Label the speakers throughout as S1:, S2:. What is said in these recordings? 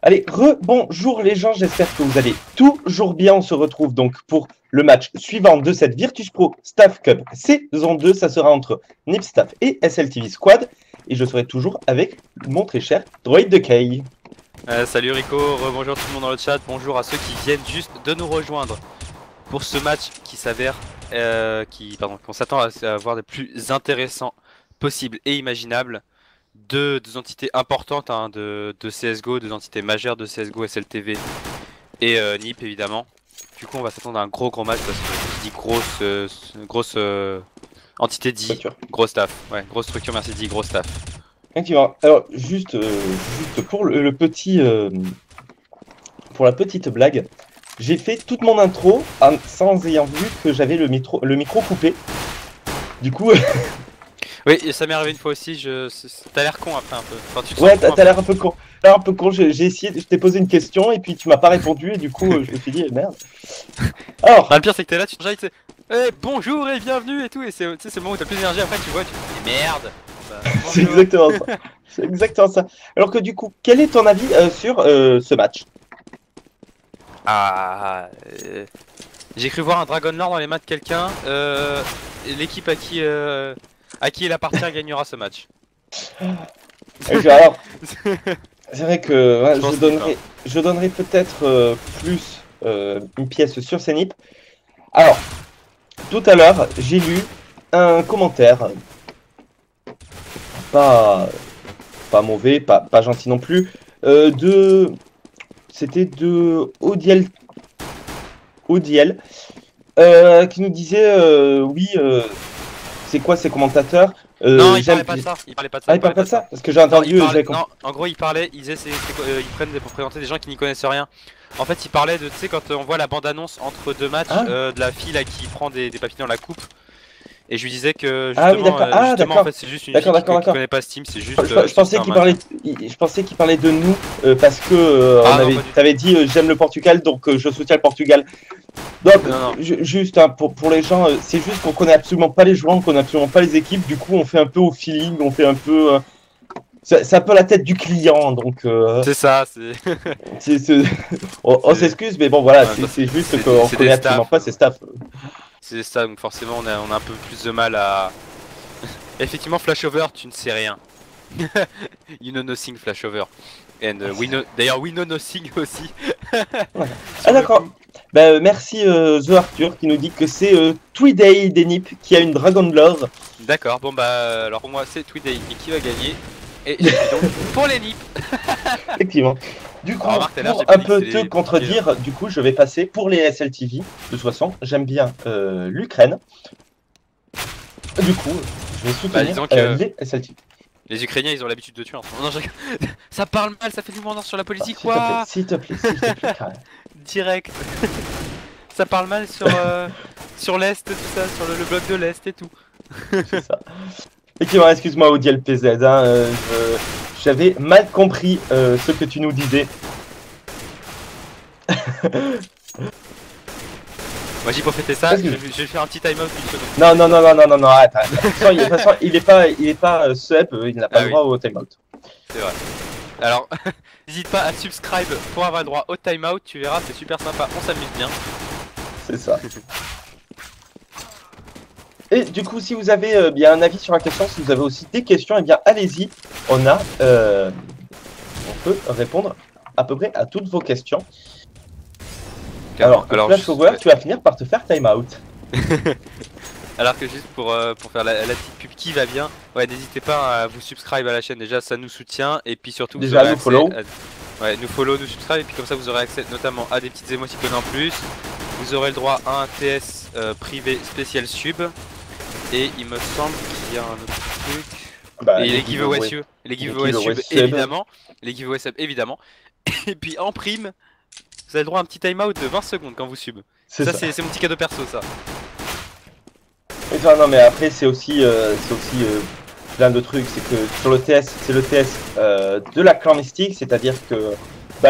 S1: Allez, bonjour les gens, j'espère que vous allez toujours bien. On se retrouve donc pour le match suivant de cette Virtus Pro Staff Cup saison 2. Ça sera entre Nip Staff et SLTV Squad. Et je serai toujours avec mon très cher Droid de Kay.
S2: Salut Rico, bonjour tout le monde dans le chat, bonjour à ceux qui viennent juste de nous rejoindre pour ce match qui s'avère, qu'on s'attend à voir des plus intéressants possibles et imaginables. Deux entités importantes de CSGO, deux entités majeures de CSGO, SLTV et NiP évidemment. Du coup on va s'attendre à un gros match parce que dit grosse entité dit gros staff, ouais grosse structure, merci dit gros staff.
S1: Effectivement. Alors juste pour le petit pour la petite blague, j'ai fait toute mon intro sans ayant vu que j'avais le micro coupé. Du coup
S2: oui, et ça m'est arrivé une fois aussi, t'as l'air con après un peu. Enfin,
S1: ouais, t'as l'air un peu con. Là, un peu con, j'ai essayé, je t'ai posé une question et puis tu m'as pas répondu et du coup je me suis dit merde. Alors,
S2: bah, le pire c'est que t'es là, tu te dis hey, bonjour et bienvenue et tout, et c'est le moment où t'as plus d'énergie, après tu vois, tu te dis merde. Bah,
S1: c'est exactement ça. C'est exactement ça. Alors que du coup, quel est ton avis sur ce match?
S2: J'ai cru voir un Dragon Lord dans les mains de quelqu'un. L'équipe à qui il appartient gagnera ce match.
S1: Alors, c'est vrai que ouais, je donnerais peut-être plus une pièce sur Zenip. Alors, tout à l'heure, j'ai lu un commentaire pas mauvais, pas gentil non plus, c'était de Odiel qui nous disait oui, c'est quoi ces commentateurs?
S2: Non, il parlait pas de ça. Il parlait pas de ça.
S1: Ah, il parlait pas de ça parce que j'ai entendu.
S2: Non, en gros, il disait ils prennent pour présenter des gens qui n'y connaissent rien. En fait, il parlait de, tu sais, quand on voit la bande-annonce entre deux matchs de la fille là qui prend des papiers dans la coupe. Et je lui disais que justement, en fait, c'est juste une fille qui connaît pas Steam, c'est juste.
S1: Je pensais qu'il parlait de nous parce que t'avais dit j'aime le Portugal donc je soutiens le Portugal. Donc non. Juste hein, pour les gens, c'est juste qu'on connaît absolument pas les joueurs, on connaît absolument pas les équipes. Du coup, on fait un peu au feeling, on fait un peu. C'est un peu la tête du client, donc.
S2: C'est ça, c'est.
S1: on s'excuse, mais bon voilà, c'est juste qu'on connaît absolument pas ces staffs.
S2: C'est ça, donc forcément on a un peu plus de mal à... Effectivement, Flashover, tu ne sais rien. You know nothing, Flashover. And d'ailleurs, we know nothing aussi.
S1: Ah d'accord. Bah, merci The Arthur qui nous dit que c'est Tweeday des NiP qui a une Dragon Lore.
S2: D'accord, bon bah alors pour moi c'est Tweeday et qui va gagner. Et donc pour les NiP.
S1: Effectivement. Du coup, pour un peu te contredire, du coup, je vais passer pour les SLTV. De toute façon, j'aime bien l'Ukraine. Du coup, je vais soutenir les SLTV.
S2: Les Ukrainiens, ils ont l'habitude de tuer. Non, ça parle mal, ça fait du monde sur la politique, quoi.
S1: S'il te plaît,
S2: direct. Ça parle mal sur l'Est, tout ça, sur le bloc de l'Est et tout.
S1: C'est ça. Excuse-moi, Odiel PZ, hein, j'avais mal compris ce que tu nous disais.
S2: Moi j'ai pas fêté ça, je vais faire un petit time out.
S1: Non, arrête. De toute façon, il est pas sub, il n'a pas le droit au time out.
S2: C'est vrai. Alors, n'hésite pas à subscribe pour avoir le droit au time out, tu verras, c'est super sympa, on s'amuse bien.
S1: C'est ça. Et du coup, si vous avez bien un avis sur la question, si vous avez aussi des questions, eh bien allez-y. On peut répondre à peu près à toutes vos questions. Alors Flashover, tu vas finir par te faire time out.
S2: Alors que juste pour faire la petite pub qui va bien, ouais, n'hésitez pas à vous subscribe à la chaîne, déjà ça nous soutient, et puis surtout
S1: déjà nous follow.
S2: Ouais, nous follow, nous subscribe, et puis comme ça vous aurez accès notamment à des petites émoticônes en plus. Vous aurez le droit à un TS privé spécial sub. Et il me semble qu'il y a un autre truc. Et les giveaways sub, évidemment. Les giveaways sub évidemment. Et puis en prime, vous avez le droit à un petit timeout de 20 secondes quand vous sub. Ça c'est mon petit cadeau perso ça.
S1: Enfin, non mais après c'est aussi plein de trucs. C'est que sur le TS, c'est le TS de la clan mystique, c'est-à-dire que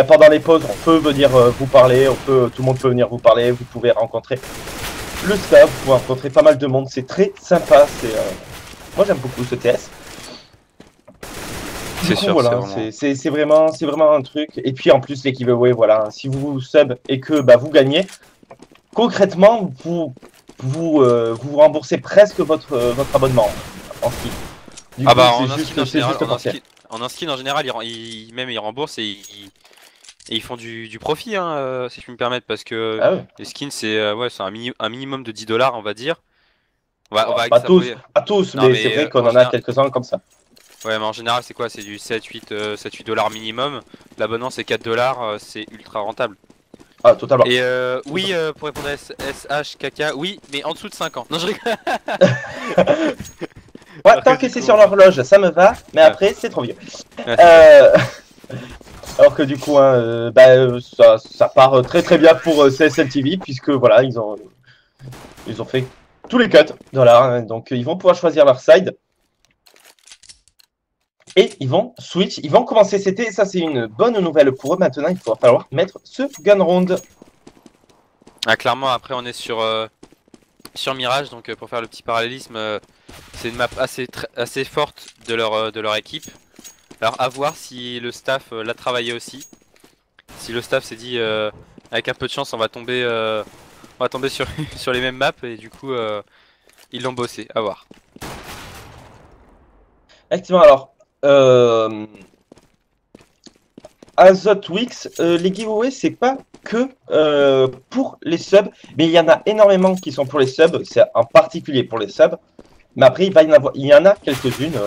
S1: pendant les pauses on peut venir vous parler, tout le monde peut venir vous parler, vous pouvez rencontrer le staff, vous pouvez rencontrer pas mal de monde, c'est très sympa, moi j'aime beaucoup ce TS. Du coup, voilà, c'est vraiment un truc. Et puis en plus, les giveaways, voilà, si vous sub et que bah, vous gagnez, concrètement, vous remboursez presque votre abonnement en ski. Du coup, c'est juste parfait.
S2: En skin, en général, ils remboursent et ils font du profit, hein, si je puis me permettre, parce que les skins, c'est ouais, un minimum de 10 $, on va dire.
S1: Pas tous, mais c'est vrai qu'on en a quelques-uns comme ça.
S2: Ouais, mais en général, c'est quoi? C'est du 7-8 $ minimum. L'abonnement, c'est 4 $, c'est ultra rentable.
S1: Ah, totalement.
S2: Et oui, pour répondre à SH, Kaka, oui, mais en dessous de 5 ans. Non, je rigole.
S1: Ouais, tant que c'est sur l'horloge, ça me va, mais après, c'est trop vieux. Alors que du coup, hein, ça part très bien pour CSL TV, puisque voilà, ils ont fait tous les cuts, voilà, hein, donc ils vont pouvoir choisir leur side. Et ils vont switch, ils vont commencer CT, ça c'est une bonne nouvelle pour eux. Maintenant, il va falloir mettre ce gun round.
S2: Ah, clairement, après on est sur Mirage, donc pour faire le petit parallélisme, c'est une map assez forte de leur équipe. Alors à voir si le staff l'a travaillé aussi. Si le staff s'est dit avec un peu de chance on va tomber sur, sur les mêmes maps et du coup ils l'ont bossé, à voir.
S1: Effectivement, alors Azotwix, les giveaways c'est pas que pour les subs, mais il y en a énormément qui sont pour les subs, c'est en particulier pour les subs, mais après il y en a quelques-unes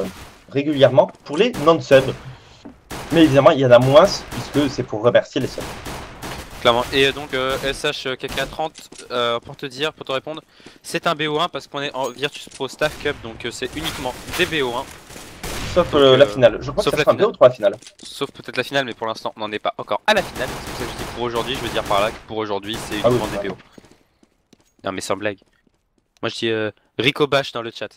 S1: régulièrement pour les non-subs, mais évidemment il y en a moins puisque c'est pour remercier les subs.
S2: Clairement. Et donc SHKK30 pour te répondre, c'est un BO1 parce qu'on est en Virtus Pro Staff Cup, donc c'est uniquement des BO1.
S1: Sauf la finale, je crois que ça sera un BO3 la finale.
S2: Sauf peut-être la finale, mais pour l'instant on n'en est pas encore à la finale. C'est pour ça que je dis pour aujourd'hui, je veux dire par là que pour aujourd'hui c'est uniquement des BO. Non mais sans blague. Moi je dis Rico Bash dans le chat.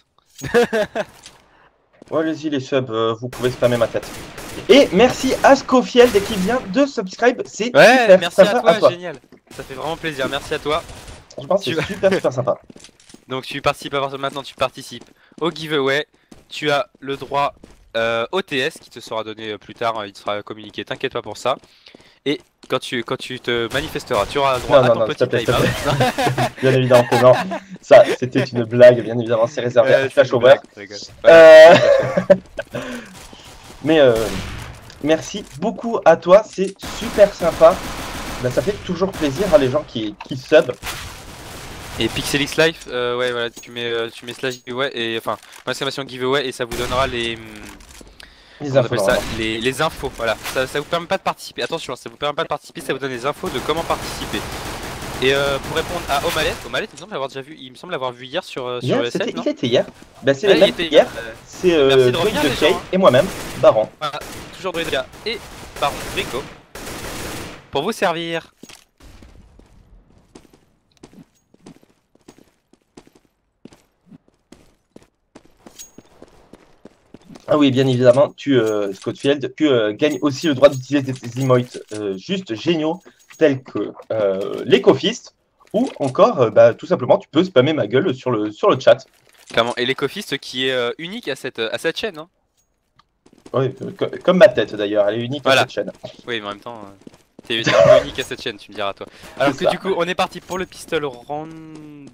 S1: Ouais, allez-y les subs, vous pouvez spammer ma tête. Et merci à Scofield qui vient de subscribe, c'est super
S2: merci sympa à toi, génial. Ça fait vraiment plaisir, merci à toi.
S1: Je pense que c'est super sympa.
S2: Donc tu participes à partir de maintenant, tu participes au giveaway. Tu as le droit au TS qui te sera donné plus tard, il te sera communiqué, t'inquiète pas pour ça. Et quand tu te manifesteras, tu auras le droit à ton petit time-out.
S1: Bien évidemment que non. Ça, c'était une blague, bien évidemment, c'est réservé à Flash Over. Mais merci beaucoup à toi, c'est super sympa. Ben, ça fait toujours plaisir à les gens qui sub.
S2: Et Pixelix Life, ouais voilà, tu mets slash giveaway et enfin exclamation giveaway et ça vous donnera les infos, les infos, voilà. Ça vous permet pas de participer, attention, ça vous permet pas de participer, ça vous donne les infos de comment participer. Et pour répondre à Omalet, il me semble l'avoir vu hier sur ESL,
S1: il était hier. Bah c'est le même hier. C'est Druid de Kay et moi-même, Baron.
S2: Voilà, toujours Druid de et Baron Rico. Pour vous servir.
S1: Ah oui, bien évidemment, Scottfield, tu gagnes aussi le droit d'utiliser des emotes juste géniaux, tels que l'Ecofist, ou encore, tout simplement, tu peux spammer ma gueule sur le chat.
S2: Clairement, et l'Ecofist qui est unique à cette chaîne. Hein.
S1: Oui, comme ma tête d'ailleurs, elle est unique à cette chaîne.
S2: Oui, mais en même temps, t'es un peu unique à cette chaîne, tu me diras toi. Alors que du coup, on est parti pour le pistol round...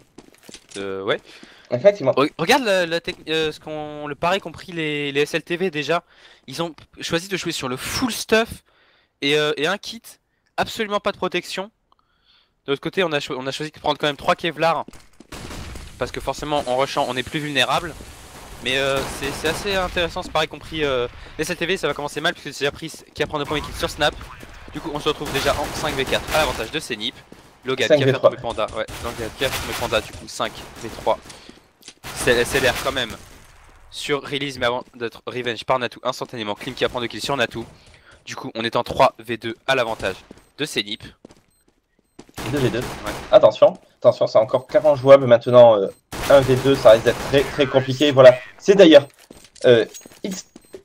S2: ouais.
S1: Effectivement.
S2: Regarde le pari qu'ont pris les SLTV déjà. Ils ont choisi de jouer sur le full stuff et un kit. Absolument pas de protection. De l'autre côté, on a choisi de prendre quand même 3 Kevlar. Parce que forcément, en rushant, on est plus vulnérable. Mais c'est assez intéressant ce pari qu'ont pris les SLTV. Ça va commencer mal puisque c'est déjà pris qui a pris le premier kit sur Snap. Du coup, on se retrouve déjà en 5v4 à l'avantage de Senip. Logan qui a fait tomber Panda. Ouais, Logan qui a fait tomber Panda. Du coup, 5v3. SLR quand même sur release, mais avant d'être revenge par Natou instantanément. Klim qui apprend 2 kills sur Natou. Du coup, on est en 3v2 à l'avantage de Senip.
S1: 2v2. Ouais. Attention, c'est encore clairement jouable maintenant. 1v2, ça risque d'être très compliqué. Voilà, c'est d'ailleurs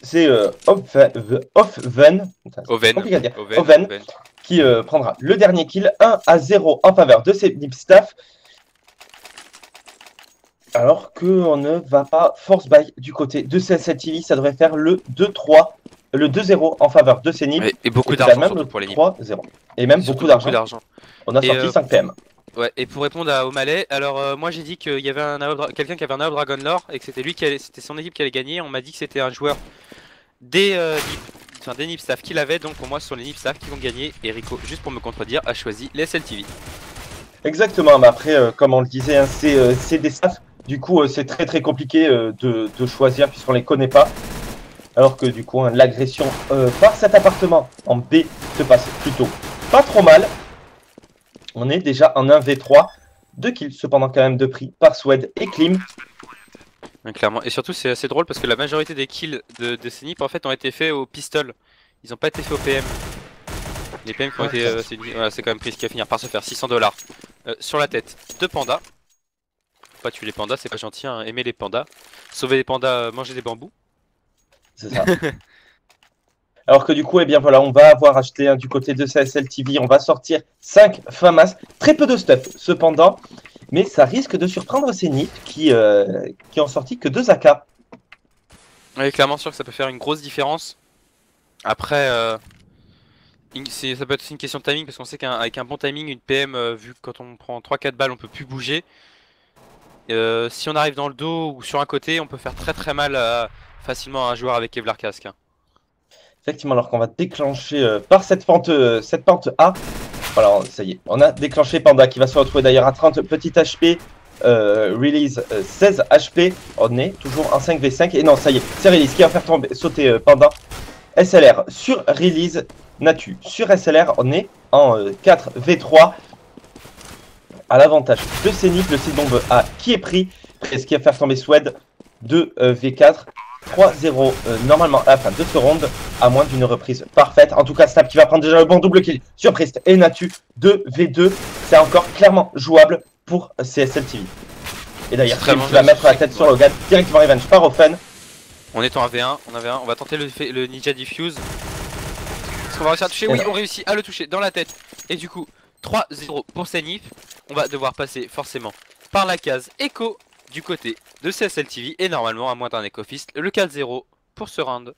S1: c'est Oven qui prendra le dernier kill. 1-0 en faveur de Senip Staff. Alors qu'on ne va pas force buy du côté de CSL TV, ça devrait faire le 2-3 le 2-0 en faveur de Zenith.
S2: Et beaucoup d'argent
S1: surtout
S2: pour les NIP.
S1: 3-0. Et même beaucoup d'argent. On a sorti 5 PM.
S2: Ouais, et pour répondre à O'Malley, alors moi j'ai dit qu'il y avait quelqu'un qui avait un AWP Dragon Lore et que c'était lui c'était son équipe qui allait gagner. On m'a dit que c'était un joueur des NIP staff qui l'avait, donc pour moi ce sont les NIP staff qui vont gagner. Et Rico, juste pour me contredire, a choisi les SLTV.
S1: Exactement, mais après, comme on le disait, hein, c'est des staffs. Du coup, c'est très compliqué de choisir puisqu'on les connaît pas. Alors que du coup, hein, l'agression par cet appartement en B se passe plutôt pas trop mal. On est déjà en 1v3. 2 kills cependant quand même de prix par Swed et Klim.
S2: Clairement, et surtout c'est assez drôle parce que la majorité des kills de Zenith en fait ont été faits au pistol. Ils n'ont pas été faits au PM. Les PM qui ont été... voilà, c'est quand même risqué à finir par se faire 600 $. Sur la tête de Panda. Faut pas tuer les pandas, c'est pas gentil, hein. Aimer les pandas. Sauver les pandas, manger des bambous.
S1: C'est ça. Alors que du coup, eh bien voilà, on va avoir acheté du côté de CSL TV, on va sortir 5 FAMAS, très peu de stuff cependant, mais ça risque de surprendre Zenith qui ont sorti que 2 AK.
S2: Oui, clairement sûr que ça peut faire une grosse différence. Après, ça peut être aussi une question de timing, parce qu'on sait qu'avec un bon timing, une PM, vu que quand on prend 3-4 balles, on peut plus bouger. Si on arrive dans le dos ou sur un côté, on peut faire très mal facilement à un joueur avec Kevlar Casque.
S1: Effectivement, alors qu'on va déclencher par cette pente A. Voilà, ça y est, on a déclenché Panda qui va se retrouver d'ailleurs à 30 petits HP. Release 16 HP. On est toujours en 5v5. Et non, ça y est, c'est Release qui va faire sauter Panda. SLR sur Release. Natu sur SLR. On est en 4v3. À l'avantage de Zenith, le C-bomb A qui est pris. Et ce qui va faire tomber Swed 2v4. 3-0 normalement à la fin de ce round, à moins d'une reprise parfaite. En tout cas, Snap qui va prendre déjà le bon double kill sur Priest et Natu 2v2. C'est encore clairement jouable pour CSL TV. Et d'ailleurs, il va mettre la tête sur Logan, directement revenge par Offen.
S2: On est en 1v1, on va tenter le Ninja Diffuse. Est-ce qu'on va réussir à toucher? Oui, on réussit à le toucher dans la tête. Et du coup, 3-0 pour Zenith. On va devoir passer forcément par la case Echo du côté de CSL TV et normalement à moins d'un Echo Fist, le 4-0 pour ce round.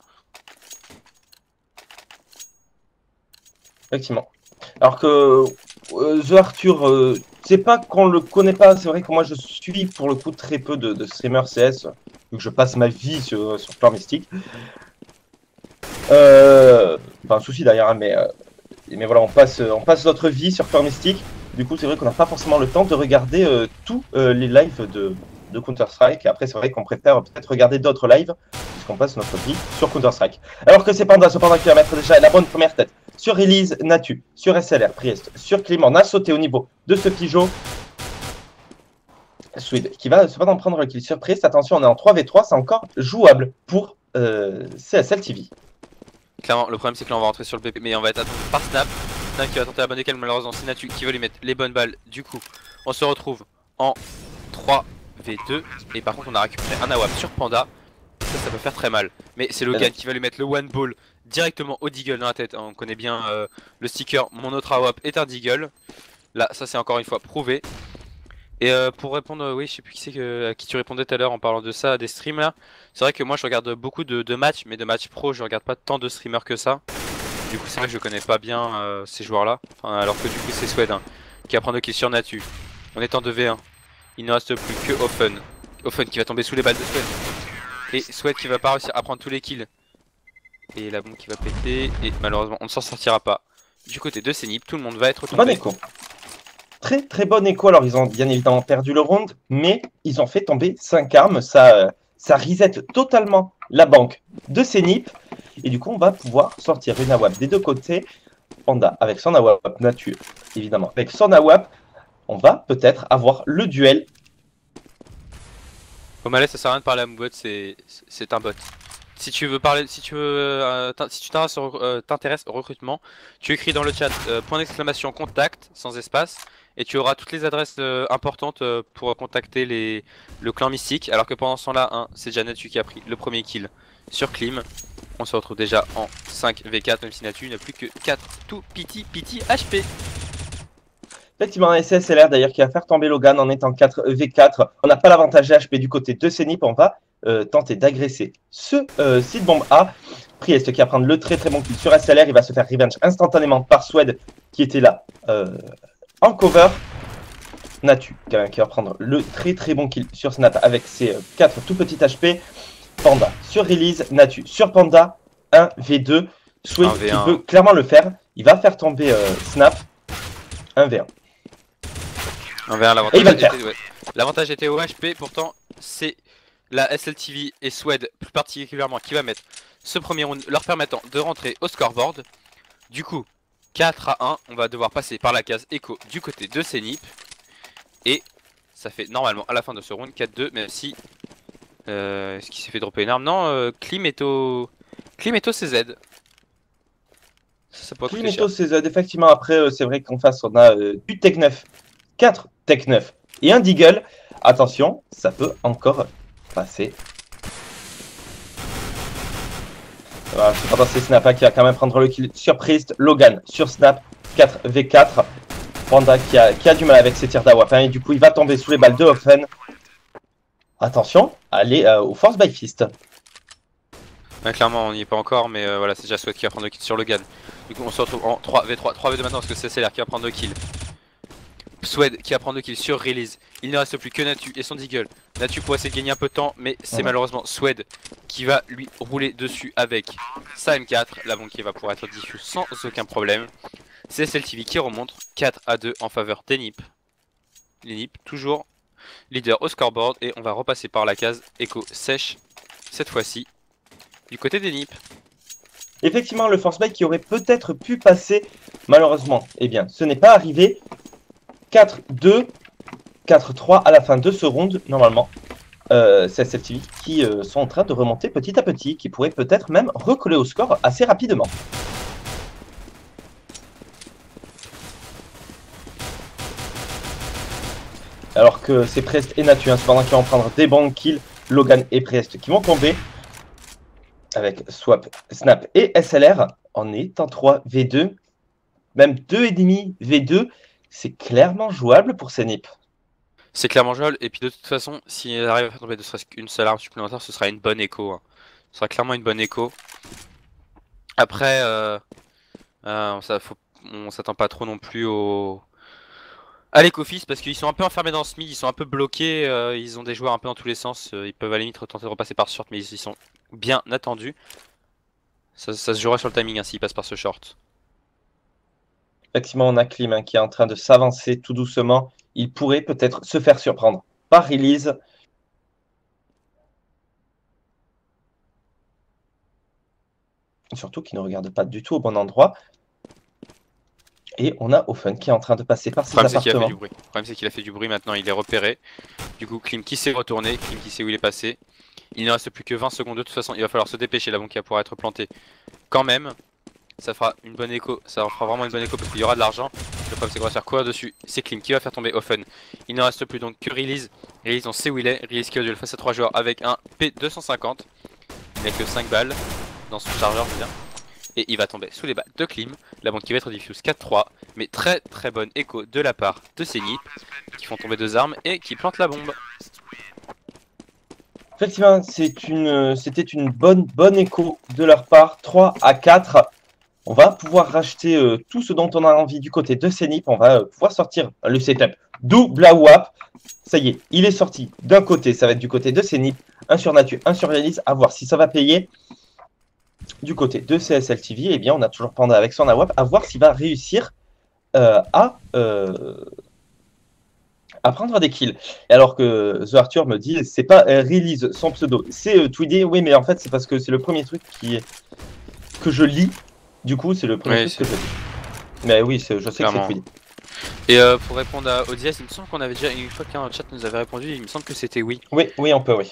S1: Effectivement. Alors que The Arthur, c'est pas qu'on le connaît pas, c'est vrai que moi je suis pour le coup très peu de streamers CS, vu que je passe ma vie sur Fleur Mystique. Pas un souci d'ailleurs, hein, mais voilà, on passe notre vie sur Fleur Mystique. Du coup, c'est vrai qu'on n'a pas forcément le temps de regarder tous les lives de Counter-Strike. Après, c'est vrai qu'on préfère peut-être regarder d'autres lives, puisqu'on passe notre vie sur Counter-Strike. Alors que c'est Panda, cependant, qui va mettre déjà la bonne première tête sur Release, Natu, sur SLR, Priest, sur Klim. On a sauté au niveau de ce Pigeot. Swed qui va cependant prendre le kill sur Priest. Attention, on est en 3v3, c'est encore jouable pour CSL TV.
S2: Clairement, le problème c'est que là on va rentrer sur le BP, mais on va être attendu par Snap. Snap qui va tenter la bonne décale, malheureusement c'est Natu qui va lui mettre les bonnes balles. Du coup, on se retrouve en 3v2. Et par contre, on a récupéré un AWP sur Panda. Ça peut faire très mal. Mais c'est Logan qui va lui mettre le one ball directement au Deagle dans la tête. On connaît bien le sticker, mon autre AWP est un Deagle. Là, ça c'est encore une fois prouvé. Et pour répondre, oui, je sais plus qui c'est à qui tu répondais tout à l'heure en parlant de ça, des streams là. C'est vrai que moi je regarde beaucoup de matchs, mais de matchs pro, je regarde pas tant de streamers que ça. Du coup, c'est vrai que je connais pas bien ces joueurs là. Enfin, alors que du coup, c'est Swed qui va prendre le kill sur Natu. On est en 2v1. Il ne reste plus que Offen. Offen qui va tomber sous les balles de Swed. Et Swed qui va pas réussir à prendre tous les kills. Et la bombe qui va péter. Et malheureusement, on ne s'en sortira pas. Du côté de Zenith, tout le monde va être tombé.
S1: Bon écho. Très bon écho. Alors, ils ont bien évidemment perdu le round, mais ils ont fait tomber 5 armes. Ça reset totalement la banque de Zenith. Et du coup, on va pouvoir sortir une AWP des deux côtés. Panda avec son AWP, Natu évidemment avec son AWP. On va peut-être avoir le duel.
S2: O'Malley, ça sert à rien de parler à Moubot, c'est un bot. Si tu veux parler, si tu t'intéresses au recrutement, tu écris dans le chat point d'exclamation contact sans espace et tu auras toutes les adresses importantes pour contacter le clan mystique. Alors que pendant ce temps-là, c'est déjà Natu qui a pris le premier kill sur Klim. On se retrouve déjà en 5v4, même si Natu n'a plus que 4 tout piti HP.
S1: Effectivement, SSLR d'ailleurs qui va faire tomber Logan en étant 4v4. On n'a pas l'avantage HP du côté de Zenith. On va tenter d'agresser ce site bombe A. Priest qui va prendre le très bon kill sur SLR, il va se faire revenge instantanément par Swed qui était là en cover. Natu qui va prendre le très bon kill sur Snap avec ses 4 tout petits HP. Panda sur Release, Natu sur Panda, 1v2. Swed qui peut clairement le faire, il va faire tomber Snap, 1v1.
S2: 1v1, l'avantage était au HP, pourtant c'est la SLTV et Swed plus particulièrement qui va mettre ce premier round leur permettant de rentrer au scoreboard. Du coup 4 à 1, on va devoir passer par la case Echo du côté de Zenip. Et ça fait normalement à la fin de ce round 4-2, même si est-ce qu'il s'est fait dropper une arme? Non, Climeto CZ.
S1: Climeto CZ, effectivement. Après c'est vrai qu'en face on a du Tech 9, 4 Tech 9 et un Deagle. Attention, ça peut encore passer. Voilà, cependant c'est Snap qui va quand même prendre le kill sur Priest. Logan sur Snap, 4v4. Panda qui a du mal avec ses tirs d'AWP et du coup il va tomber sous les balles de Offen. Attention, allez au Force by Fist.
S2: Ouais, clairement on n'y est pas encore, mais voilà, c'est déjà Swed qui va prendre le kill sur Logan. Du coup on se retrouve en 3v3, 3v2 maintenant parce que c'est SLR qui va prendre le kill. Swed qui va prendre le kill sur Release. Il ne reste plus que Natu et son Deagle. Natu pour essayer de gagner un peu de temps, mais c'est malheureusement Swed qui va lui rouler dessus avec sa M4. La bombe qui va pouvoir être diffuse sans aucun problème. C'est SLTV qui remonte 4 à 2 en faveur d'Enip. L'Enip toujours leader au scoreboard et on va repasser par la case Echo sèche cette fois-ci du côté d'Enip.
S1: Effectivement, le force bike qui aurait peut-être pu passer, malheureusement, eh bien, ce n'est pas arrivé. 4-2, 4-3 à la fin de ce round, normalement. C'est SLTV qui sont en train de remonter petit à petit, qui pourraient peut-être même recoller au score assez rapidement. Alors que c'est Priest et Natu, cependant qui vont prendre des bons kills. Logan et Priest qui vont tomber. Avec Swap, Snap et SLR. On est en 3v2. Même 2,5 v2. C'est clairement jouable pour Zenip.
S2: C'est clairement jouable. Et puis de toute façon, s'il arrive à faire tomber ne serait-ce qu'une seule arme supplémentaire, ce sera une bonne écho. Hein. Ce sera clairement une bonne écho. Après, on s'attend pas trop non plus à l'Ecofist parce qu'ils sont un peu enfermés dans ce mid, ils sont un peu bloqués, ils ont des joueurs un peu dans tous les sens, ils peuvent à la limite tenter de repasser par ce short mais ils sont bien attendus. Ça se jouera sur le timing hein, s'ils passent par ce short.
S1: Effectivement on a Klim qui est en train de s'avancer tout doucement, il pourrait peut-être se faire surprendre par Release. Surtout qu'il ne regarde pas du tout au bon endroit. Et on a Offen qui est en train de passer par ses appartements.
S2: Le problème c'est qu'il a fait du bruit maintenant, il est repéré. Du coup Klim qui s'est retourné, Klim qui sait où il est passé. Il ne reste plus que 20 secondes de toute façon, il va falloir se dépêcher, la bombe qui va pouvoir être plantée quand même. Ça fera une bonne écho, ça fera vraiment une bonne écho parce qu'il y aura de l'argent. Le problème c'est qu'on va se faire courir dessus, c'est Klim qui va faire tomber Offen. Il ne reste plus donc que Release. Release on sait où il est, Release qui a duel face à 3 joueurs avec un P250. Il n'a que 5 balles dans son chargeur je veux dire. Et il va tomber sous les balles de Klim. La bombe qui va être diffuse 4-3. Mais très bonne écho de la part de Zenip qui font tomber 2 armes et qui plantent la bombe.
S1: Effectivement, c'était une bonne écho de leur part. 3 à 4. On va pouvoir racheter tout ce dont on a envie du côté de Zenip. On va pouvoir sortir le setup double AWAP. Ça y est, il est sorti d'un côté. Ça va être du côté de Zenip. Un sur Natu, un sur Release. À voir si ça va payer. Du côté de CSLTV, eh bien, on a toujours Panda avec son AWAP. À voir s'il va réussir à prendre des kills. Et alors que The Arthur me dit, c'est pas Release son pseudo, c'est Tweedy. Oui, mais en fait, c'est parce que c'est le premier truc que je lis. Du coup, c'est le premier truc que je lis. Mais oui, je sais que c'est Tweedy.
S2: Et pour répondre à Odias, il me semble qu'on avait déjà, une fois qu'un chat nous avait répondu, il me semble que c'était oui.
S1: Oui, on peut, oui.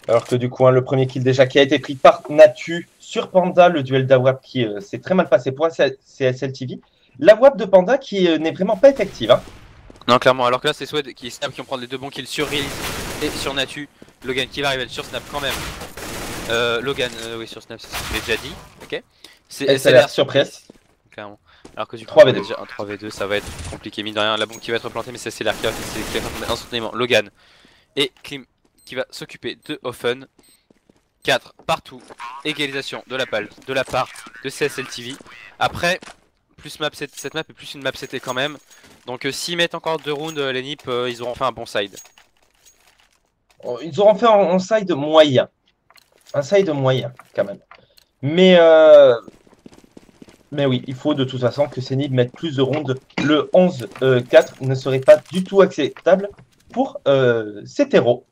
S1: Alors que du coup, le premier kill déjà qui a été pris par Natu sur Panda, le duel d'AWAP qui s'est très mal passé pour CSLTV. La WAP de Panda qui n'est vraiment pas effective. Hein.
S2: Non, clairement, alors que là c'est Swed qui Snap qui vont prendre les 2 bons kills sur Release et sur Natu. Logan qui va arriver sur Snap quand même. Logan, oui, sur Snap, c'est ce que je l'ai déjà dit. Ok.
S1: C'est SLR sur Priest.
S2: Clairement. Alors que du coup,
S1: 3v2.
S2: Déjà un 3v2, ça va être compliqué. Mine de rien, la bombe qui va être plantée, mais c'est SLR qui va tomber instantanément. Logan Et Klim qui va s'occuper de Offen. 4 partout, égalisation de la part de CSL TV. Après, plus map, cette map est plus une map CT quand même. Donc s'ils mettent encore 2 rounds, les NiP, ils auront fait un bon side.
S1: Ils auront fait un side moyen. Un side moyen, quand même. Mais oui, il faut de toute façon que ces NiP mettent plus de rounds. Le 11-4 ne serait pas du tout acceptable pour CTRO.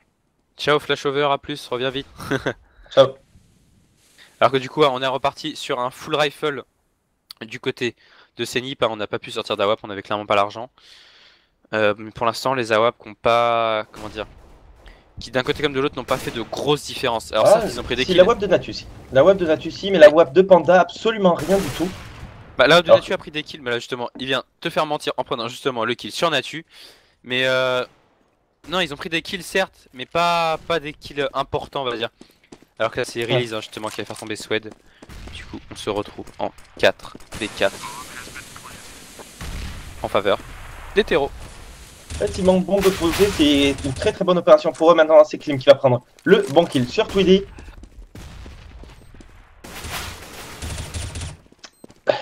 S2: Ciao Flashover, à plus, reviens vite.
S1: Ciao.
S2: Alors que du coup, on est reparti sur un full rifle du côté de Zenip. On n'a pas pu sortir d'AWAP, on n'avait clairement pas l'argent. Mais pour l'instant, les AWAP qui n'ont pas. Comment dire, qui d'un côté comme de l'autre n'ont pas fait de grosses différences. Alors ça, ils ont pris des kills.
S1: La WAP de Natus. La WAP de Natus, mais la WAP de Panda, absolument rien du tout.
S2: Bah, la WAP de Natu a pris des kills, mais là justement, il vient te faire mentir en prenant justement le kill sur Natu. Mais non, ils ont pris des kills certes, mais pas des kills importants, on va dire. Alors que là, c'est Release hein, justement qui va faire tomber Swed. Du coup, on se retrouve en 4v4 en faveur des terreaux.
S1: Effectivement, bombe posée, c'est une très bonne opération pour eux. Maintenant, c'est Klim qui va prendre le bon kill sur Tweedy.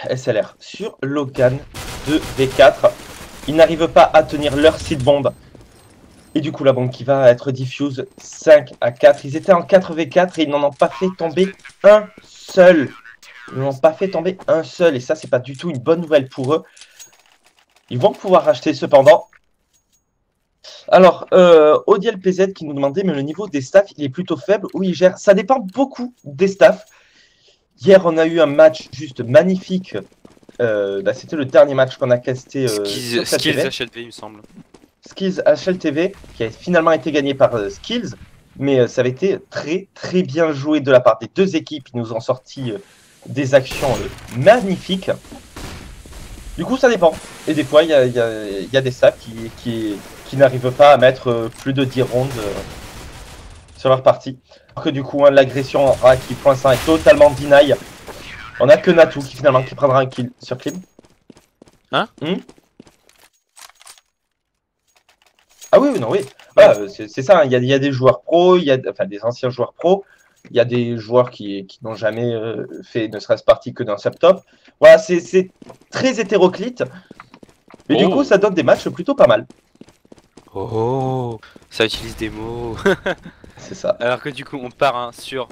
S1: SLR sur Logan de V4. Ils n'arrivent pas à tenir leur site bombe. Et du coup, la bombe qui va être diffuse 5-4. Ils étaient en 4v4 et ils n'en ont pas fait tomber un seul. Ils n'en ont pas fait tomber un seul. Et ça, c'est pas du tout une bonne nouvelle pour eux. Ils vont pouvoir racheter cependant. Alors, Odiel PZ qui nous demandait, mais le niveau des staffs, il est plutôt faible ou il gère? Ça dépend beaucoup des staffs. Hier, on a eu un match juste magnifique. C'était le dernier match qu'on a casté.
S2: Skills HLTV, il me semble.
S1: Skills HLTV, qui a finalement été gagné par Skills. Mais ça avait été très bien joué de la part des deux équipes. Ils nous ont sorti des actions magnifiques. Du coup, ça dépend. Et des fois, il y a des staffs qui n'arrivent pas à mettre plus de 10 rounds sur leur partie. Alors que du coup, l'agression qui pour l'instant est totalement deny. On a que Natu qui finalement qui prendra un kill sur Klim.
S2: Hein
S1: Ah oui, non, oui. Voilà, c'est ça, il y a des joueurs pros, enfin des anciens joueurs pros. Il y a des joueurs qui n'ont jamais fait ne serait-ce partie que d'un subtop. Voilà, c'est très hétéroclite. Mais du coup, ça donne des matchs plutôt pas mal.
S2: Oh, ça utilise des mots.
S1: C'est ça.
S2: Alors que du coup, on part sur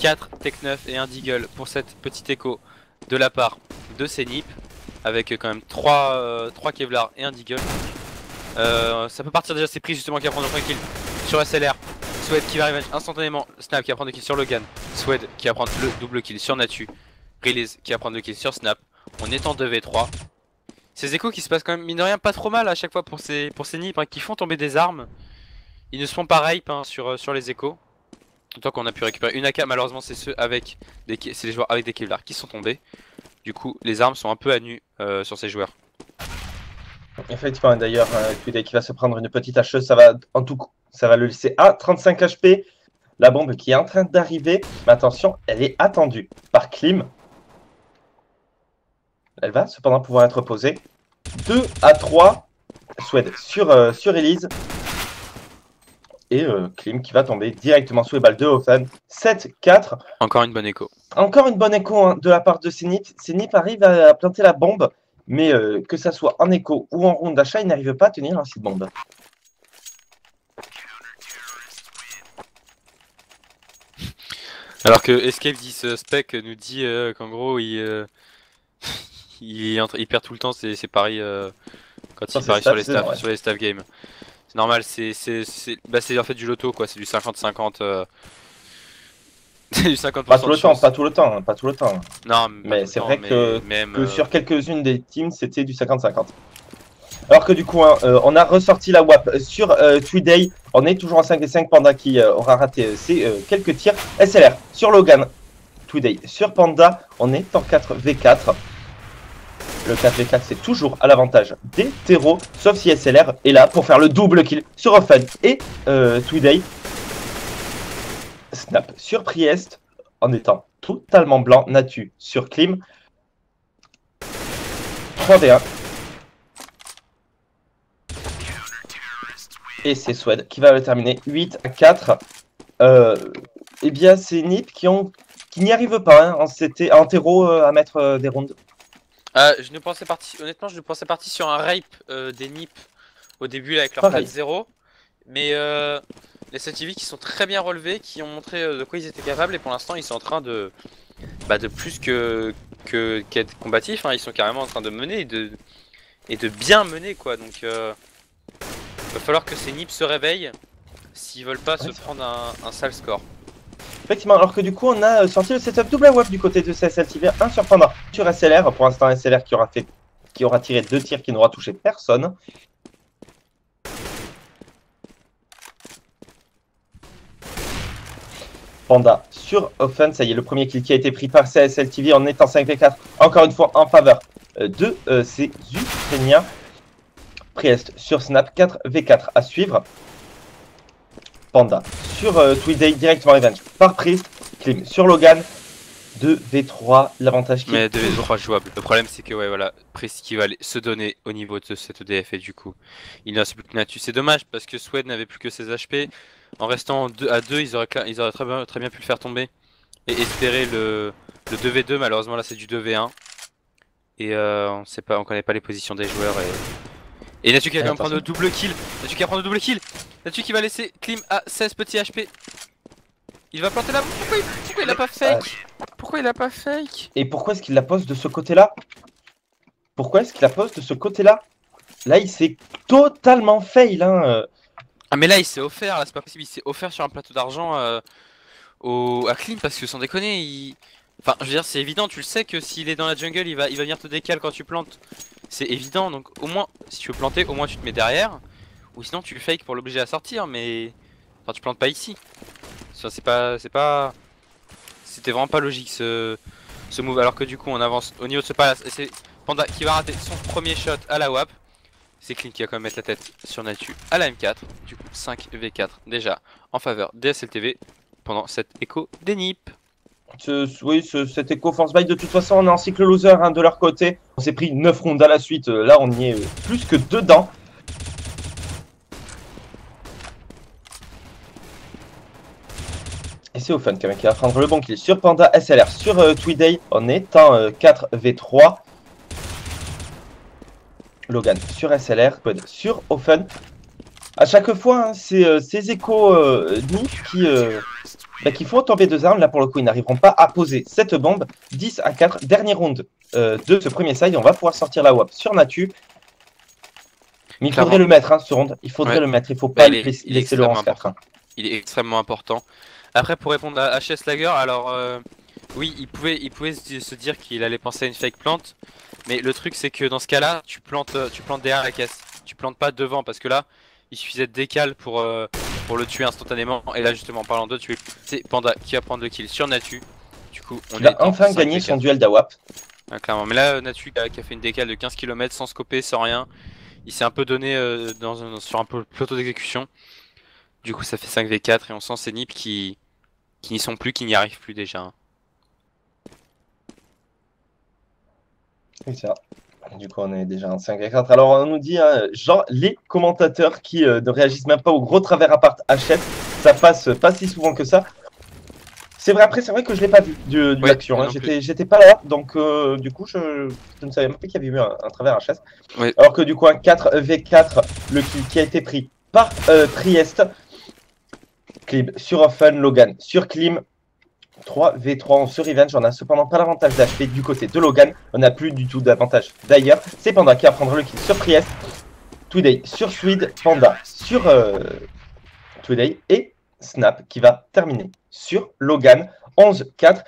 S2: 4 Tech 9 et un Deagle pour cette petite écho de la part de Zenip. Avec quand même 3 Kevlar et un Deagle. Ça peut partir déjà, c'est pris justement qui va prendre le premier kill sur SLR. Swed qui va arriver instantanément, Snap qui va prendre le kill sur Logan, Swed qui va prendre le double kill sur Natu, Release qui va prendre le kill sur Snap. On est en 2v3. Ces échos qui se passent quand même mine de rien pas trop mal à chaque fois pour ces NiP qui font tomber des armes. Ils ne se font pas rape sur les échos. Autant qu'on a pu récupérer une AK, malheureusement c'est les joueurs avec des Kevlar qui sont tombés. Du coup les armes sont un peu à nu sur ces joueurs.
S1: Effectivement, d'ailleurs, Tweedy qui va se prendre une petite hacheuse, ça va le laisser à 35 HP. La bombe qui est en train d'arriver, mais attention, elle est attendue par Klim. Elle va cependant pouvoir être posée. 2 à 3, Swed sur Elise. Et Klim qui va tomber directement sous les balles de Offen. 7-4.
S2: Encore une bonne écho.
S1: Encore une bonne écho hein, de la part de Zenip. Zenip arrive à planter la bombe. Mais que ça soit en écho ou en round d'achat, il n'arrive pas à tenir un site bombe.
S2: Alors que Escape 10 Spec nous dit qu'en gros il perd tout le temps ses paris quand il parie sur les staff games. C'est normal, c'est en fait du loto quoi, c'est du 50-50. C'est du 50%.
S1: Pas tout le temps.
S2: Non,
S1: mais c'est vrai que sur quelques-unes des teams, c'était du 50-50. Alors que du coup, on a ressorti la WAP sur Tweedy. On est toujours en 5v5. Panda qui aura raté quelques tirs. SLR sur Logan. Tweedy sur Panda. On est en 4v4. Le 4v4, c'est toujours à l'avantage des terreaux. Sauf si SLR est là pour faire le double kill sur Offen et Tweedy. Snap sur Priest en étant totalement blanc. Natu sur Klim. 3v1. Et c'est Swed qui va le terminer 8-4. Eh bien, c'est Nip qui n'y arrivent pas hein, en terreau à mettre des rounds.
S2: Honnêtement, je pensais parti sur un rape des Nip au début là, avec leur 4-0. Mais les SLTV qui sont très bien relevés, qui ont montré de quoi ils étaient capables. Et pour l'instant, ils sont en train de plus qu'être combatifs. Hein, ils sont carrément en train de mener et de bien mener quoi. Donc va falloir que ces Nip se réveillent s'ils veulent pas se prendre un sale score.
S1: Effectivement, alors que du coup on a sorti le setup double WAP du côté de CSLTV, 1 sur Panda, sur SLR, pour l'instant SLR qui aura tiré 2 tirs qui n'aura touché personne. Panda sur Offen, ça y est, le premier kill qui a été pris par CSLTV en étant 5v4, encore une fois en faveur de ces Ukrainiens. Priest sur Snap, 4v4 à suivre. Panda sur Tweeday, directement revenge par Priest. Klim sur Logan, 2v3, l'avantage qui
S2: mais 2v3 jouable. Le problème c'est que ouais voilà, Priest qui va se donner au niveau de cette EDF et du coup il ne reste plus que Natu. C'est dommage parce que Swed n'avait plus que ses HP. En restant à 2 ils auraient très bien pu le faire tomber et espérer le 2v2. Malheureusement là c'est du 2v1 et on connaît pas les positions des joueurs et Natu qui va quand même prendre le double kill. Natu qui va prendre le double kill. Natu qui va laisser Klim à 16 petits HP. Il va planter là. Pourquoi il a pas fake? Pourquoi il a pas fake?
S1: Et pourquoi est-ce qu'il la pose de ce côté-là? Pourquoi est-ce qu'il la pose de ce côté-là? Là, il s'est totalement fail. Hein.
S2: Ah mais là, il s'est offert. Là, c'est pas possible. Il s'est offert sur un plateau d'argent à Klim parce que sans déconner, enfin, je veux dire, c'est évident. Tu le sais que s'il est dans la jungle, il va venir te décaler quand tu plantes. C'est évident. Donc au moins, si tu veux planter, au moins tu te mets derrière. Ou sinon, tu le fake pour l'obliger à sortir. Mais enfin, tu plantes pas ici. C'était vraiment pas logique ce move. Alors que du coup on avance au niveau de ce palace et c'est Panda qui va rater son premier shot à la WAP. C'est Clean qui va quand même mettre la tête sur Natu à la M4. Du coup 5v4 déjà en faveur des SLTV pendant cette écho des NIP.
S1: Oui, cet écho force buy, de toute façon on est en cycle loser hein, de leur côté. On s'est pris 9 rounds à la suite, là on y est plus que dedans. Et c'est Offen qui va prendre le bon kill sur Panda SLR sur Tweeday en étant 4v3. Logan sur SLR, sur Offen. À chaque fois, hein, c'est ces échos qui font tomber 2 armes. Là, pour le coup, ils n'arriveront pas à poser cette bombe. 10-4, dernier round de ce premier side. On va pouvoir sortir la WAP sur Natu. Mais il faudrait le mettre, hein, ce round. Il faudrait le mettre. Il ne faut pas laisser le 11-4.
S2: Il est extrêmement important. Après, pour répondre à HS Lager, alors oui, il pouvait se dire qu'il allait penser à une fake plante. Mais le truc, c'est que dans ce cas-là, tu plantes derrière la caisse. Tu plantes pas devant parce que là, il suffisait de décale pour le tuer instantanément. Et là, justement, en parlant de tuer, c'est Panda qui va prendre le kill sur Natu. Du coup,
S1: il a enfin gagné son duel d'AWAP.
S2: Ah, clairement. Mais là, Natu qui a fait une décale de 15 km sans scoper, sans rien. Il s'est un peu donné sur un peu plateau d'exécution. Du coup, ça fait 5v4 et on sent ces nips qui n'y sont plus, qui n'y arrivent plus déjà.
S1: C'est ça. Du coup, on est déjà en 5v4. Alors, on nous dit, hein, genre, les commentateurs qui ne réagissent même pas au gros travers à part HS, ça passe pas si souvent que ça. C'est vrai, après, c'est vrai que je l'ai pas vu de l'action. Hein. J'étais pas là, donc du coup, je ne savais même pas qu'il y avait eu un travers HS.
S2: Ouais.
S1: Alors que du coup, un 4v4, le kill qui a été pris par Priest. Klim sur Offen, Logan sur Klim. 3v3, on se revenge. On a cependant pas l'avantage d'HP du côté de Logan. On n'a plus du tout d'avantage d'ailleurs. C'est Panda qui va prendre le kill sur Priest. Tweeday sur Swede. Panda sur Tweeday. Et Snap qui va terminer sur Logan. 11-4.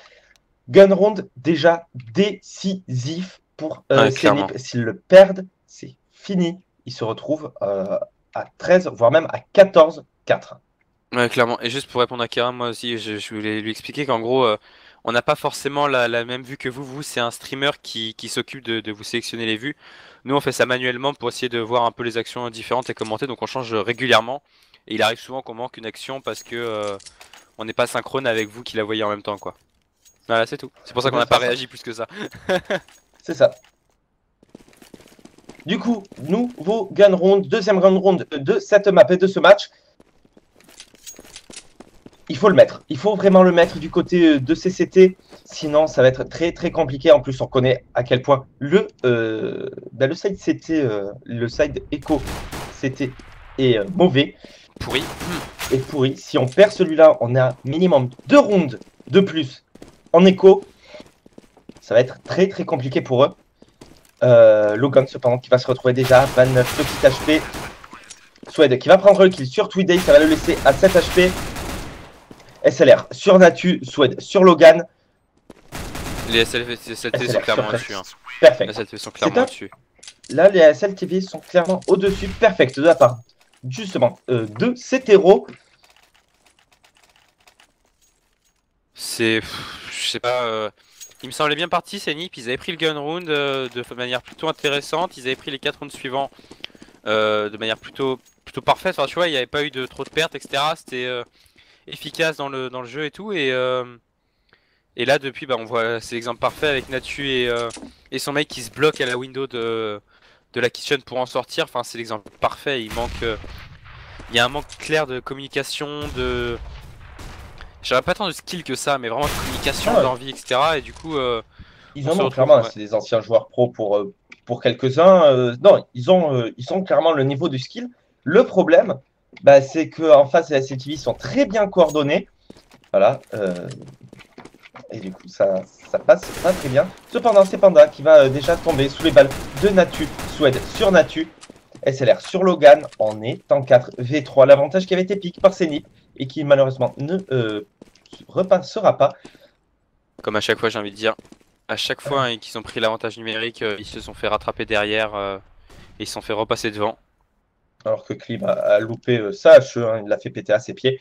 S1: Gun round déjà décisif pour ces nips. S'ils le perdent, c'est fini. Ils se retrouvent à 13, voire même à 14-4.
S2: Ouais, clairement. Et juste pour répondre à Kera, moi aussi, je voulais lui expliquer qu'en gros, on n'a pas forcément la même vue que vous. Vous, c'est un streamer qui s'occupe de vous sélectionner les vues. Nous, on fait ça manuellement pour essayer de voir un peu les actions différentes et commenter. Donc, on change régulièrement. Et il arrive souvent qu'on manque une action parce que on n'est pas synchrone avec vous qui la voyez en même temps, quoi. Voilà, c'est tout. C'est pour ça qu'on n'a pas réagi plus que ça.
S1: C'est ça. Du coup, nouveau gun round, deuxième gun round de cette map et de ce match. Il faut le mettre. Il faut vraiment le mettre du côté de CCT. Sinon, ça va être très très compliqué. En plus, on connaît à quel point le side CT, le side Echo CT est mauvais.
S2: Pourri.
S1: Et pourri. Si on perd celui-là, on a minimum 2 rounds de plus en Echo. Ça va être très très compliqué pour eux. Logan, cependant, qui va se retrouver déjà à 29 petits HP. Swed qui va prendre le kill sur Tweeday. Ça va le laisser à 7 HP. SLR sur Natu, Swed sur Logan.
S2: Les SLT sont clairement au-dessus. Hein.
S1: Perfect.
S2: Les SLT sont clairement au-dessus.
S1: Là, les SLTV sont clairement au-dessus. Perfect de la part, justement, de CTRO.
S2: C'est... Je sais pas... Il me semblait bien parti, ces Nip. Ils avaient pris le gun round de manière plutôt intéressante. Ils avaient pris les 4 rounds suivants de manière plutôt parfaite. Enfin, tu vois, il n'y avait pas eu de trop de pertes, etc. C'était... efficace dans le jeu et tout et là depuis on voit c'est l'exemple parfait avec Natu et son mec qui se bloque à la window de la kitchen pour en sortir. Enfin c'est l'exemple parfait. Il y a un manque clair de communication, j'aurais pas tant de skill que ça mais vraiment de communication, d'envie, etc. Et du coup
S1: ils en ont clairement, c'est des anciens joueurs pro pour quelques-uns. Non, ils ont clairement le niveau du skill. Le problème, c'est qu'en face, les SCTV sont très bien coordonnés. Voilà. Et du coup, ça passe pas très bien. Cependant, c'est Panda qui va déjà tomber sous les balles de Natu. Swed sur Natu. SLR sur Logan. On est en 4v3. L'avantage qui avait été piqué par Zenith et qui malheureusement ne repassera pas.
S2: Comme à chaque fois, j'ai envie de dire. À chaque fois qu'ils ont pris l'avantage numérique, ils se sont fait rattraper derrière et ils se sont fait repasser devant.
S1: Alors que Klim a loupé ça, il l'a fait péter à ses pieds.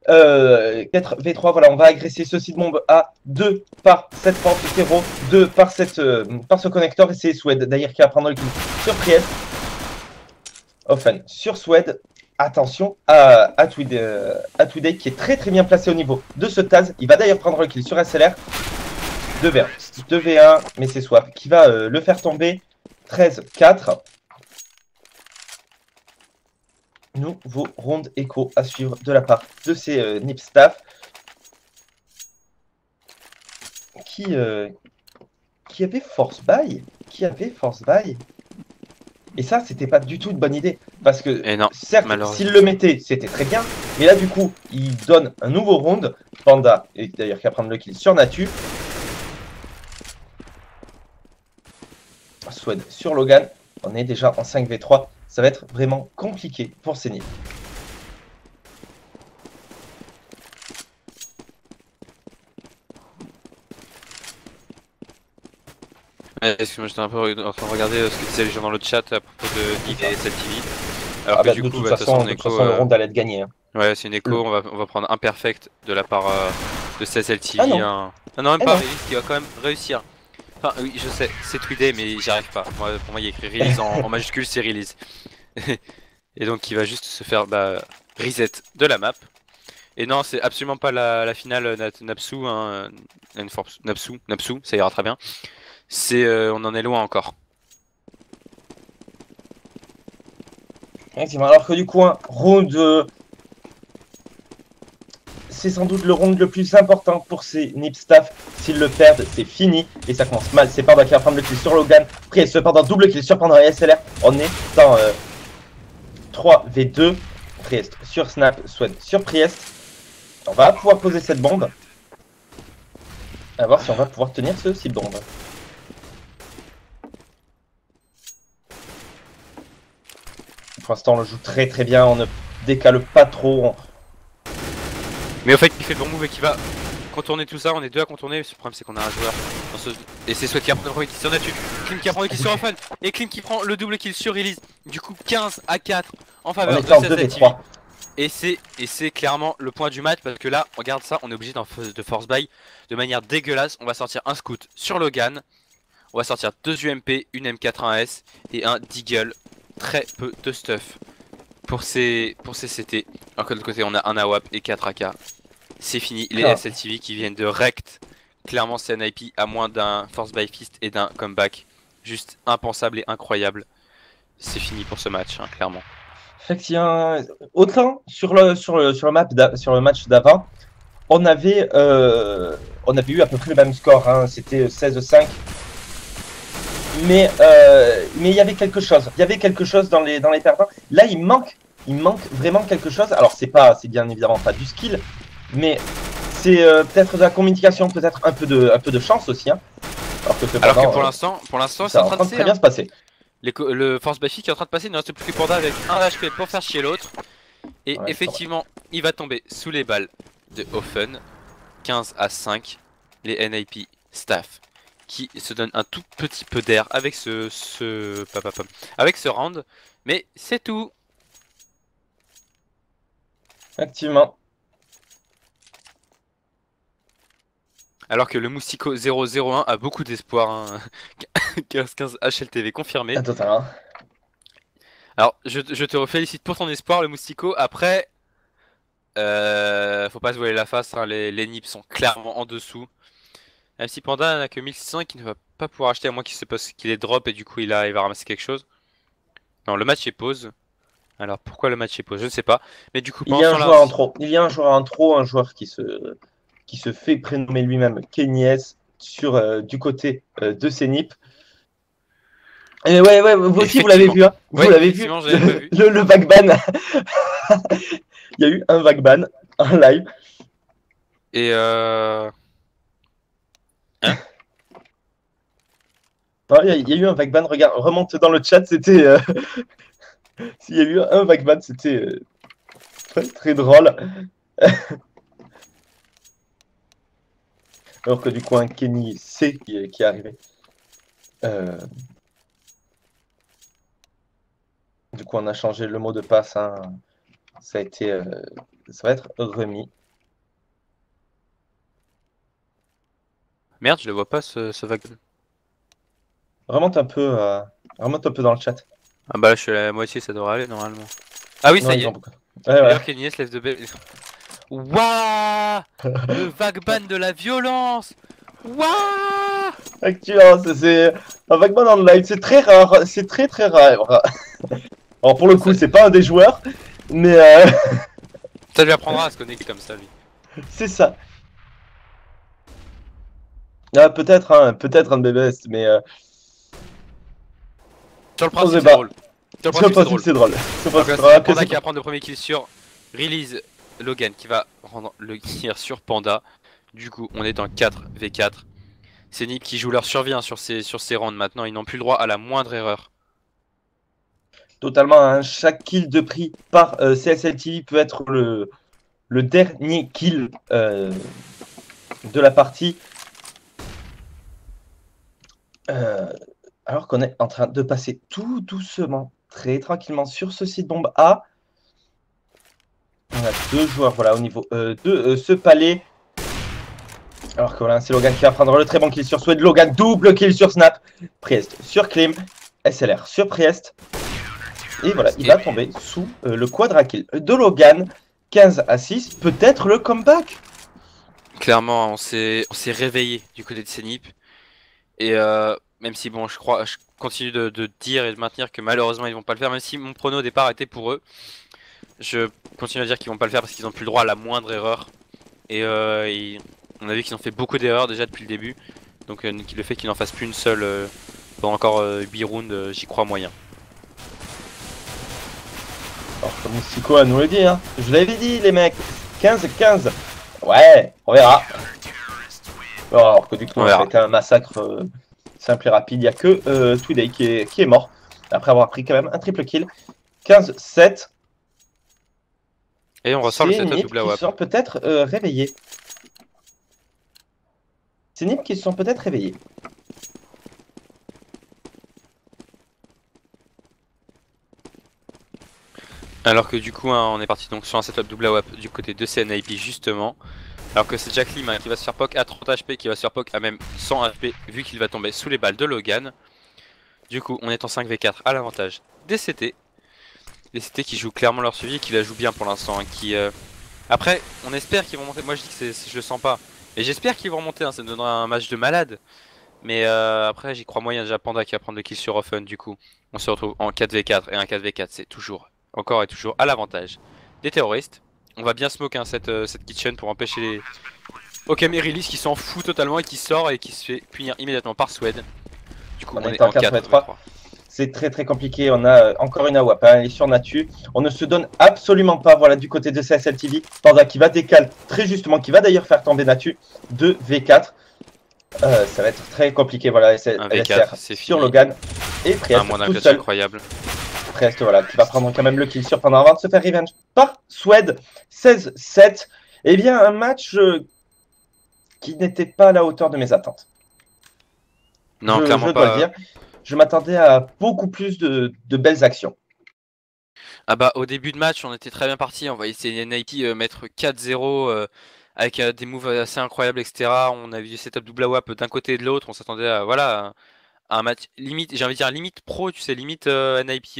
S1: 4v3, voilà, on va agresser ce site bombe à 2 par cette porte 0, 2 par ce connecteur, et c'est Swed d'ailleurs qui va prendre le kill sur Priest. Offen sur Swed. Attention à Tweeday qui est très très bien placé au niveau de ce Taz. Il va d'ailleurs prendre le kill sur SLR. 2v1, 2v1, mais c'est Swap qui va le faire tomber. 13-4. Nouveau round écho à suivre de la part de ces Nip Staff qui avait force buy, et ça c'était pas du tout une bonne idée parce que certes s'il le mettait c'était très bien, mais là du coup il donne un nouveau round. Panda et d'ailleurs qui va prendre le kill sur Natu. Swed sur Logan, on est déjà en 5v3. Ça va être vraiment compliqué pour ces Nip.
S2: Excuse-moi, j'étais un peu en train de regarder ce que disaient les gens dans le chat à propos de Nip et SLTV. Alors que du coup,
S1: de toute façon, le round allait être gagné. Hein.
S2: Ouais, c'est une écho, on va prendre un perfect de la part de SLTV. Ah non, même pas, Release qui va quand même réussir. Enfin, oui, je sais, c'est Tweeday, mais j'y arrive pas. Pour moi, il y a écrit Release en majuscule, c'est Release. Et donc il va juste se faire reset de la map. Et non, c'est absolument pas la finale Napsu, hein, Napsu, ça ira très bien. On en est loin encore.
S1: Effectivement, alors que du coup, un round, c'est sans doute le round le plus important pour ces Nip Staff. S'ils le perdent, c'est fini. Et ça commence mal. C'est Panda qui va prendre le kill sur Logan. Priest, cependant, double kill sur Panda et SLR. On est dans 3v2. Priest sur Snap, Swed sur Priest. On va pouvoir poser cette bombe. À voir si on va pouvoir tenir ce site bombe. Pour l'instant, on le joue très très bien. On ne décale pas trop.
S2: Mais au fait, il fait le bon move et qui va contourner tout ça. On est deux à contourner. Le problème, c'est qu'on a un joueur dans ce... Et c'est Swed qui a pris le kill sur Natu. Klim qui a pris le kill sur Offen. Et Klim qui prend le double kill sur Release. Du coup, 15-4 en faveur de cette activité. Et c'est clairement le point du match parce que là, regarde ça, on est obligé de force buy de manière dégueulasse. On va sortir un scout sur Logan, on va sortir 2 UMP, une M81S et un Deagle. Très peu de stuff pour ces CT. Alors que de l'autre côté, on a un AWAP et 4 AK. C'est fini, les SLTV qui viennent de rect. Clairement, c'est un IP à moins d'un force buy fist et d'un comeback. Juste impensable et incroyable. c'est fini pour ce match, hein, clairement.
S1: Effectivement, autant sur le match d'avant, on avait eu à peu près le même score, hein, c'était 16-5. Mais il y avait quelque chose. Il y avait quelque chose dans les perdants. Là, il manque vraiment quelque chose. Alors, c'est bien évidemment pas du skill, mais c'est peut-être de la communication, peut-être un peu de chance aussi. Hein.
S2: Alors que pour l'instant, c'est en train de
S1: très bien se passer.
S2: Le Force Buffy qui est en train de passer, il ne reste plus que Panda avec un HP pour faire chier l'autre. Et ouais, effectivement, il va tomber sous les balles de Offen. 15-5, les NIP staff qui se donnent un tout petit peu d'air avec avec ce round, mais c'est tout.
S1: Effectivement.
S2: Alors que le Moustico 001 a beaucoup d'espoir, hein. 15-15 HLTV confirmé.
S1: Totalement.
S2: Alors je te félicite pour ton espoir, le Moustico. Après, faut pas se voiler la face, hein. Les nips sont clairement en dessous. Même si Panda n'a que 1600 et qu'il ne va pas pouvoir acheter à moins qu'il se passe qu'il est drop et du coup il va ramasser quelque chose. Non, le match est pause. Alors pourquoi le match est pause, je ne sais pas. Mais du coup,
S1: il y a un joueur en trop. Il y a un joueur en trop, un joueur qui se fait prénommer lui-même Kenyes sur du côté de Senip. Et ouais, vous aussi vous l'avez vu, hein. Vous l'avez vu. Le vague ban. Il y a eu un vague ban en live.
S2: Et
S1: hein, il y a eu un vague ban, regarde, remonte dans le chat, c'était... S'il y a eu un vague ban, c'était très drôle. Alors que du coup, un Kenny C qui est arrivé. Du coup, on a changé le mot de passe. Hein. Ça a été... ça va être remis.
S2: Merde, je le vois pas ce vague ban.
S1: Remonte un peu dans le chat.
S2: Ah bah là, je suis à la moitié, ça devrait aller normalement. Ah oui, ça y est. D'ailleurs, Kenny se lève de belle. Waouh, le vague ban de la violence. Waouh.
S1: Actuellement, c'est un vague ban en live, c'est très rare, c'est très rare. Alors pour le coup, c'est pas un des joueurs, mais
S2: ça lui apprendra à se connecter comme ça, lui.
S1: C'est ça. Ah, peut-être un BBS, mais
S2: sur le principe, c'est drôle.
S1: Sur le principe, c'est drôle.
S2: C'est Panda qui va prendre le premier kill sur Release Logan qui va rendre le kill sur Panda. Du coup, on est en 4v4. C'est Nip qui joue leur survie, hein, sur ces rounds maintenant. Ils n'ont plus le droit à la moindre erreur.
S1: Totalement, hein. Chaque kill de prix par CSLTV peut être le dernier kill de la partie. Alors qu'on est en train de passer tout doucement, très tranquillement sur ce site bombe A. On a deux joueurs voilà, au niveau de ce palais. Alors que voilà, c'est Logan qui va prendre le très bon kill sur Swed. Logan, double kill sur Snap. Priest sur Klim. SLR sur Priest. Et voilà, il va tomber sous le quadra kill de Logan. 15-6, peut-être le comeback.
S2: Clairement, on s'est réveillé du côté de Senip. Et même si bon, je continue de dire et de maintenir que malheureusement ils vont pas le faire, même si mon prono au départ était pour eux. Je continue à dire qu'ils vont pas le faire parce qu'ils n'ont plus le droit à la moindre erreur. Et on a vu qu'ils ont fait beaucoup d'erreurs déjà depuis le début. Donc le fait qu'ils n'en fassent plus une seule pendant encore 8 rounds, j'y crois moyen.
S1: Alors comme Mystico nous le dit, hein. Je l'avais dit les mecs, 15-15. Ouais, on verra. Alors que du coup, ça a été un massacre simple et rapide. Il n'y a que Today qui est mort. Après avoir pris quand même un triple kill. 15-7.
S2: Et on ressort le setup double AWP.
S1: Ils sont peut-être réveillés. C'est Nip qui se sont peut-être réveillés.
S2: Alors que du coup, hein, on est parti donc sur un setup double AWP du côté de CNIP justement. Alors que c'est Jack Lim, hein, qui va se faire poke à 30 HP, qui va se faire poke à même 100 HP vu qu'il va tomber sous les balles de Logan. Du coup, on est en 5v4 à l'avantage des CT. Les CT qui jouent clairement leur suivi et qui la jouent bien pour l'instant. Hein, Après, on espère qu'ils vont monter. Moi je dis que je le sens pas. Et j'espère qu'ils vont remonter, hein, ça me donnera un match de malade. Mais après, j'y crois moyen déjà Panda qui va prendre le kill sur Offen. Du coup, on se retrouve en 4v4. Et un 4v4, c'est toujours, encore et toujours, à l'avantage des terroristes. On va bien smoke hein, cette kitchen pour empêcher les Okami qui s'en fout totalement et qui sort et qui se fait punir immédiatement par Swed. Du coup, on est en 4v3.
S1: C'est très très compliqué. On a encore une AWP, elle est sur Natu. On ne se donne absolument pas. Voilà, du côté de CSL TV, Panda qui va décaler très justement, qui va d'ailleurs faire tomber Natu de V4. Ça va être très compliqué. Voilà,
S2: LSR
S1: sur Logan et Priest tout seul.
S2: Incroyable.
S1: Priest, voilà, qui va prendre quand même le kill sur Panda avant de se faire revenge par Swed. 16-7. Eh bien, un match qui n'était pas à la hauteur de mes attentes.
S2: Non, clairement
S1: je
S2: pas.
S1: Dois le dire. Je m'attendais à beaucoup plus de belles actions.
S2: Ah bah au début de match on était très bien parti, on voyait NIP mettre 4-0 avec des moves assez incroyables etc. On a vu des setups double AWP d'un côté et de l'autre, on s'attendait à voilà à un match limite, j'ai envie de dire limite pro, tu sais limite NIP